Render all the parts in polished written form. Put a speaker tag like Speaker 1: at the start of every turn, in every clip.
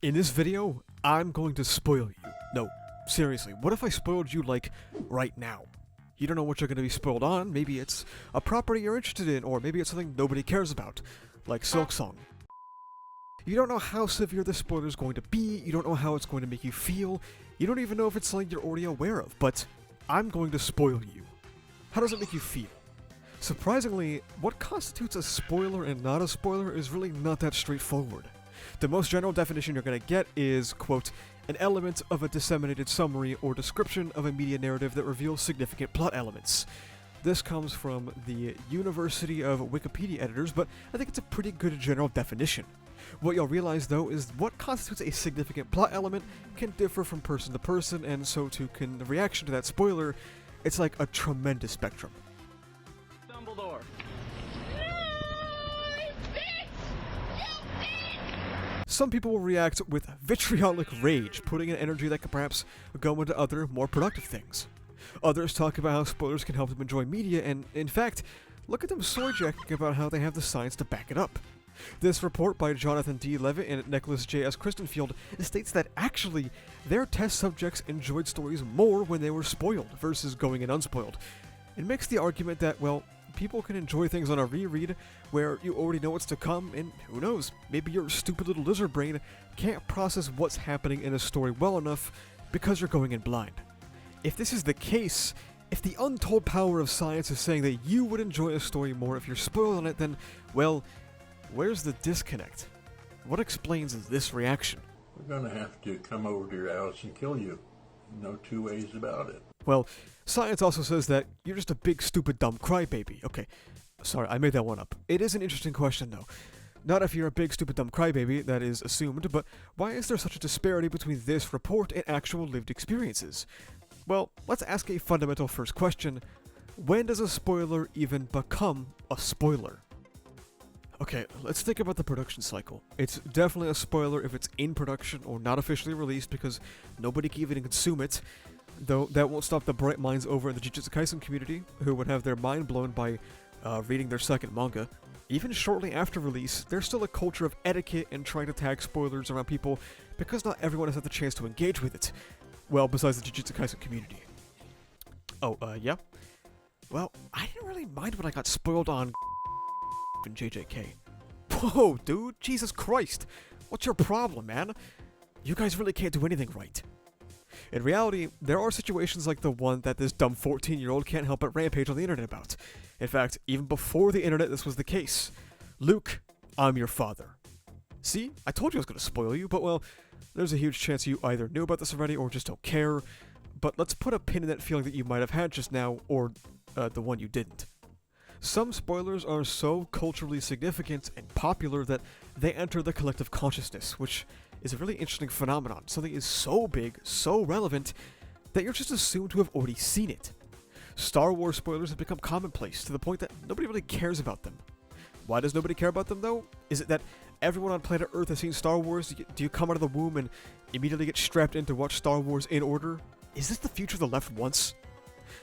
Speaker 1: In this video, I'm going to spoil you. No, seriously, what if I spoiled you, like, right now? You don't know what you're going to be spoiled on. Maybe it's a property you're interested in, or maybe it's something nobody cares about, like Silksong. You don't know how severe the spoiler is going to be, you don't know how it's going to make you feel, you don't even know if it's something you're already aware of, but I'm going to spoil you. How does it make you feel? Surprisingly, what constitutes a spoiler and not a spoiler is really not that straightforward. The most general definition you're going to get is, quote, an element of a disseminated summary or description of a media narrative that reveals significant plot elements. This comes from the University of Wikipedia editors, but I think it's a pretty good general definition. What you'll realize, though, is what constitutes a significant plot element can differ from person to person, and so too can the reaction to that spoiler. It's like a tremendous spectrum.
Speaker 2: Dumbledore.
Speaker 1: Some people will react with vitriolic rage, putting in energy that could perhaps go into other, more productive things. Others talk about how spoilers can help them enjoy media, and in fact, look at them sword-jacking about how they have the science to back it up. This report by Jonathan D. Levitt and Nicholas J.S. Christenfield states that actually, their test subjects enjoyed stories more when they were spoiled versus going in unspoiled. It makes the argument that, well, people can enjoy things on a reread where you already know what's to come, and who knows, maybe your stupid little lizard brain can't process what's happening in a story well enough because you're going in blind. If this is the case, if the untold power of science is saying that you would enjoy a story more if you're spoiled on it, then, well, where's the disconnect? What explains this reaction?
Speaker 3: We're gonna have to come over to your house and kill you. No two ways about it.
Speaker 1: Well, science also says that you're just a big, stupid, dumb crybaby. Okay, sorry, I made that one up. It is an interesting question, though. Not if you're a big, stupid, dumb crybaby, that is assumed, but why is there such a disparity between this report and actual lived experiences? Well, let's ask a fundamental first question. When does a spoiler even become a spoiler? Okay, let's think about the production cycle. It's definitely a spoiler if it's in production or not officially released because nobody can even consume it, though that won't stop the bright minds over in the Jujutsu Kaisen community who would have their mind blown by reading their second manga. Even shortly after release, there's still a culture of etiquette and trying to tag spoilers around people because not everyone has had the chance to engage with it. Well, besides the Jujutsu Kaisen community. Oh, yeah? Well, I didn't really mind when I got spoiled on and JJK. Whoa, dude, Jesus Christ. What's your problem, man? You guys really can't do anything right. In reality, there are situations like the one that this dumb 14-year-old can't help but rampage on the internet about. In fact, even before the internet, this was the case. Luke, I'm your father. See? I told you I was going to spoil you, but well, there's a huge chance you either knew about this already or just don't care. But let's put a pin in that feeling that you might have had just now, or the one you didn't. Some spoilers are so culturally significant and popular that they enter the collective consciousness, which is a really interesting phenomenon. Something is so big, so relevant, that you're just assumed to have already seen it. Star Wars spoilers have become commonplace to the point that nobody really cares about them. Why does nobody care about them, though? Is it that everyone on planet Earth has seen Star Wars? Do you come out of the womb and immediately get strapped in to watch Star Wars in order? Is this the future the left wants?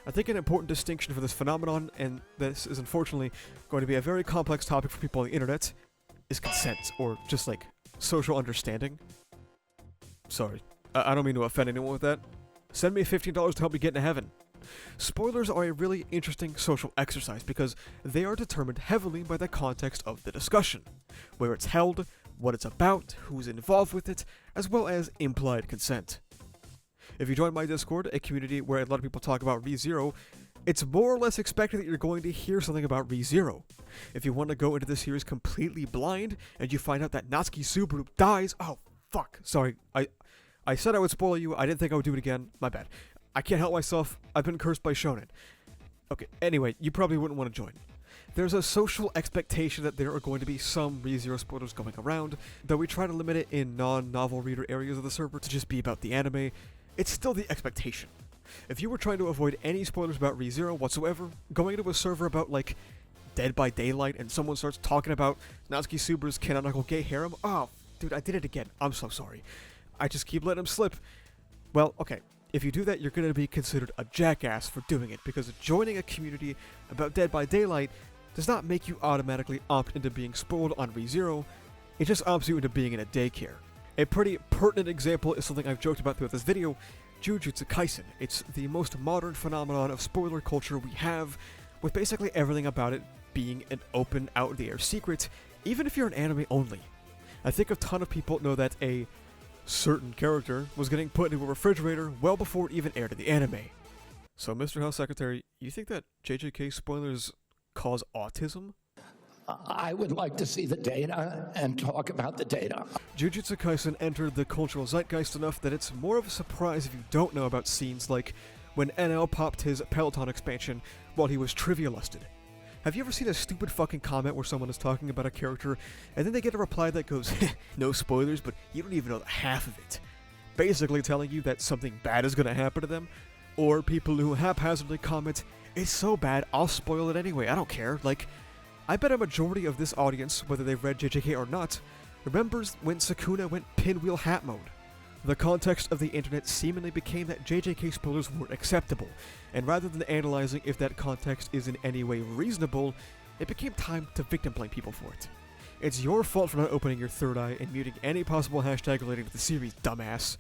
Speaker 1: I think an important distinction for this phenomenon, and this is unfortunately going to be a very complex topic for people on the internet, is consent, or just like social understanding. Sorry, I don't mean to offend anyone with that. Send me $15 to help me get into heaven. Spoilers are a really interesting social exercise because they are determined heavily by the context of the discussion, where it's held, what it's about, who's involved with it, as well as implied consent. If you join my Discord, a community where a lot of people talk about ReZero, it's more or less expected that you're going to hear something about ReZero. If you want to go into this series completely blind, and you find out that Natsuki Subaru dies, oh, fuck, sorry, I said I would spoil you, I didn't think I would do it again, my bad. I can't help myself, I've been cursed by shonen. Okay, anyway, you probably wouldn't want to join. There's a social expectation that there are going to be some ReZero spoilers going around, though we try to limit it in non-novel reader areas of the server to just be about the anime. It's still the expectation. If you were trying to avoid any spoilers about ReZero whatsoever, going into a server about, like, Dead by Daylight and someone starts talking about Natsuki Subaru's canonical gay harem, oh, dude, I did it again. I'm so sorry. I just keep letting him slip. Well, okay, if you do that, you're going to be considered a jackass for doing it, because joining a community about Dead by Daylight does not make you automatically opt into being spoiled on ReZero, it just opts you into being in a daycare. A pretty pertinent example is something I've joked about throughout this video, Jujutsu Kaisen. It's the most modern phenomenon of spoiler culture we have, with basically everything about it being an open, out-the-air secret, even if you're an anime only. I think a ton of people know that a certain character was getting put into a refrigerator well before it even aired in the anime. So, Mr. House Secretary, you think that JJK spoilers cause autism?
Speaker 4: I would like to see the data and talk about the data.
Speaker 1: Jujutsu Kaisen entered the cultural zeitgeist enough that it's more of a surprise if you don't know about scenes like when NL popped his Peloton expansion while he was trivia lusted. Have you ever seen a stupid fucking comment where someone is talking about a character and then they get a reply that goes, no spoilers, but you don't even know the half of it? Basically telling you that something bad is gonna happen to them? Or people who haphazardly comment, it's so bad, I'll spoil it anyway, I don't care. Like, I bet a majority of this audience, whether they've read JJK or not, remembers when Sukuna went pinwheel hat mode. The context of the internet seemingly became that JJK spoilers weren't acceptable, and rather than analyzing if that context is in any way reasonable, it became time to victim blame people for it. It's your fault for not opening your third eye and muting any possible hashtag relating to the series, dumbass.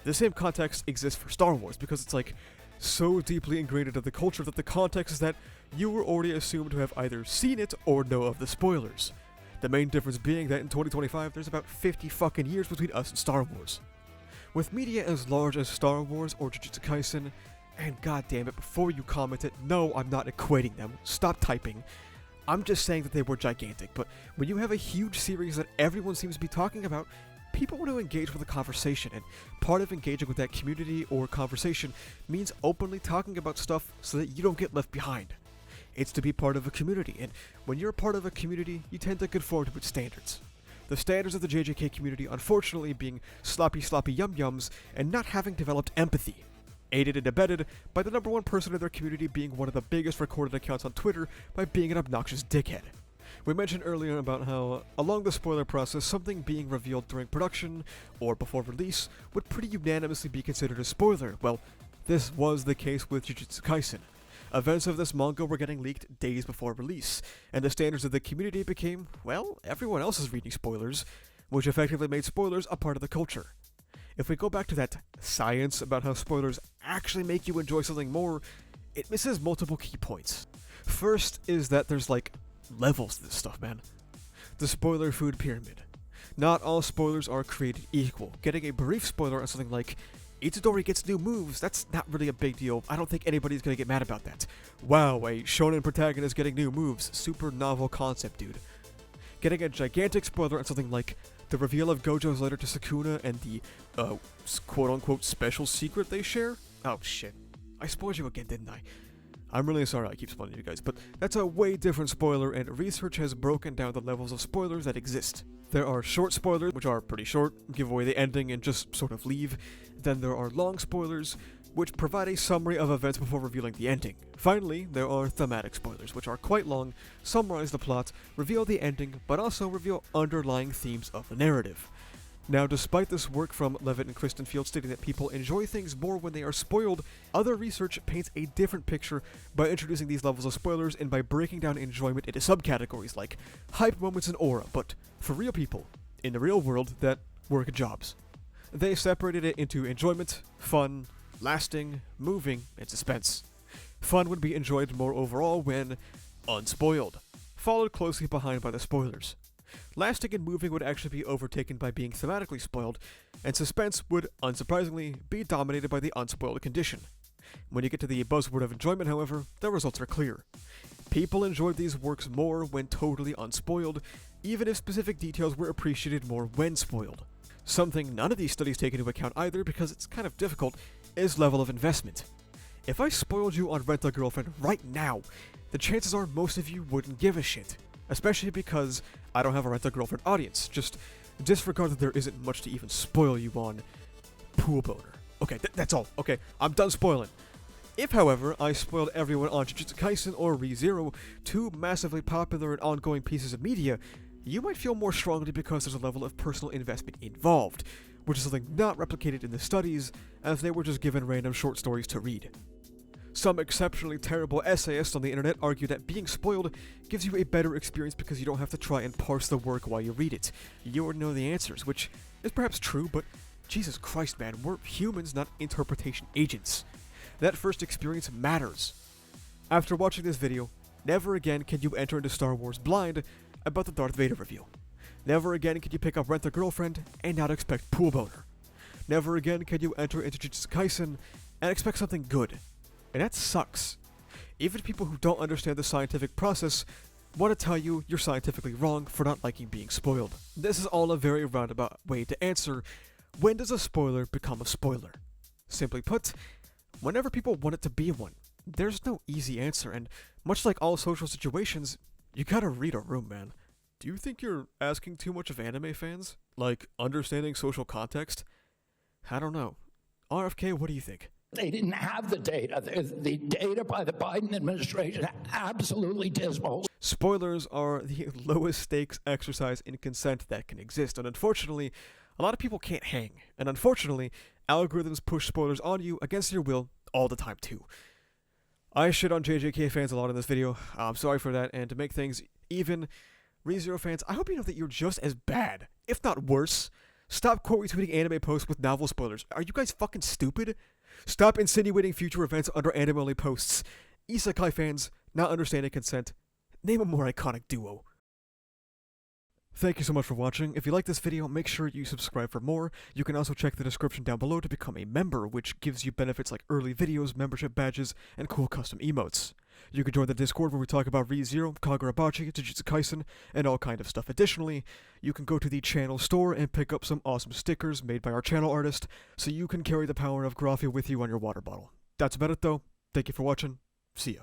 Speaker 1: The same context exists for Star Wars, because it's like so deeply ingrained into the culture that the context is that you were already assumed to have either seen it or know of the spoilers. The main difference being that in 2025 there's about 50 fucking years between us and Star Wars. With media as large as Star Wars or Jujutsu Kaisen, and goddammit, before you comment it, no, I'm not equating them, stop typing. I'm just saying that they were gigantic, but when you have a huge series that everyone seems to be talking about, people want to engage with the conversation, and part of engaging with that community or conversation means openly talking about stuff so that you don't get left behind. It's to be part of a community, and when you're part of a community, you tend to conform to its standards. The standards of the JJK community unfortunately being sloppy yum-yums and not having developed empathy, aided and abetted by the number one person in their community being one of the biggest recorded accounts on Twitter by being an obnoxious dickhead. We mentioned earlier about how, along the spoiler process, something being revealed during production or before release would pretty unanimously be considered a spoiler. Well, this was the case with Jujutsu Kaisen. Events of this manga were getting leaked days before release, and the standards of the community became, well, everyone else is reading spoilers, which effectively made spoilers a part of the culture. If we go back to that science about how spoilers actually make you enjoy something more, it misses multiple key points. First is that there's like levels to this stuff, man. The spoiler food pyramid. Not all spoilers are created equal. Getting a brief spoiler on something like Itadori gets new moves, that's not really a big deal. I don't think anybody's gonna get mad about that. Wow, a shonen protagonist getting new moves. Super novel concept, dude. Getting a gigantic spoiler on something like the reveal of Gojo's letter to Sukuna and the, quote-unquote special secret they share? Oh shit. I spoiled you again, didn't I? I'm really sorry I keep spoiling you guys, but that's a way different spoiler, and research has broken down the levels of spoilers that exist. There are short spoilers, which are pretty short, give away the ending and just sort of leave. Then there are long spoilers, which provide a summary of events before revealing the ending. Finally, there are thematic spoilers, which are quite long, summarize the plot, reveal the ending, but also reveal underlying themes of the narrative. Now, despite this work from Levitt and Kristenfield stating that people enjoy things more when they are spoiled, other research paints a different picture by introducing these levels of spoilers and by breaking down enjoyment into subcategories like hype moments and aura, but for real people, in the real world, that work jobs. They separated it into enjoyment, fun, lasting, moving, and suspense. Fun would be enjoyed more overall when unspoiled, followed closely behind by the spoilers. Lasting and moving would actually be overtaken by being thematically spoiled, and suspense would, unsurprisingly, be dominated by the unspoiled condition. When you get to the buzzword of enjoyment, however, the results are clear. People enjoyed these works more when totally unspoiled, even if specific details were appreciated more when spoiled. Something none of these studies take into account either, because it's kind of difficult, is level of investment. If I spoiled you on Rent a Girlfriend right now, the chances are most of you wouldn't give a shit. Especially because I don't have a Rent a Girlfriend audience. Just disregard that there isn't much to even spoil you on Pool Boner. Okay, that's all. Okay, I'm done spoiling. If, however, I spoiled everyone on Jujutsu Kaisen or Re:Zero, two massively popular and ongoing pieces of media, you might feel more strongly because there's a level of personal investment involved, which is something not replicated in the studies, as they were just given random short stories to read. Some exceptionally terrible essayists on the internet argue that being spoiled gives you a better experience because you don't have to try and parse the work while you read it. You already know the answers, which It's perhaps true, but Jesus Christ, man, we're humans, not interpretation agents. That first experience matters. After watching this video, never again can you enter into Star Wars blind about the Darth Vader reveal. Never again can you pick up Rent a Girlfriend and not expect pool boner. Never again can you enter into Jujutsu Kaisen and expect something good. And that sucks. Even people who don't understand the scientific process want to tell you you're scientifically wrong for not liking being spoiled. This is all a very roundabout way to answer, when does a spoiler become a spoiler? Simply put, whenever people want it to be one. There's no easy answer, and much like all social situations, you gotta read a room, man. Do you think you're asking too much of anime fans? Like, understanding social context? I don't know. RFK, what do you think?
Speaker 4: They didn't have the data. The data by the Biden administration, absolutely dismal.
Speaker 1: Spoilers are the lowest stakes exercise in consent that can exist, and unfortunately, a lot of people can't hang. And unfortunately, algorithms push spoilers on you against your will all the time too. I shit on JJK fans a lot in this video. I'm sorry for that, and to make things even, ReZero fans, I hope you know that you're just as bad, if not worse. Stop quote retweeting anime posts with novel spoilers. Are you guys fucking stupid? Stop insinuating future events under anime-only posts. Isekai fans, not understanding consent. Name a more iconic duo. Thank you so much for watching. If you like this video, make sure you subscribe for more. You can also check the description down below to become a member, which gives you benefits like early videos, membership badges, and cool custom emotes. You can join the Discord where we talk about ReZero, Kagurabachi, Jujutsu Kaisen, and all kind of stuff. Additionally, you can go to the channel store and pick up some awesome stickers made by our channel artist, so you can carry the power of Graphia with you on your water bottle. That's about it though. Thank you for watching. See ya.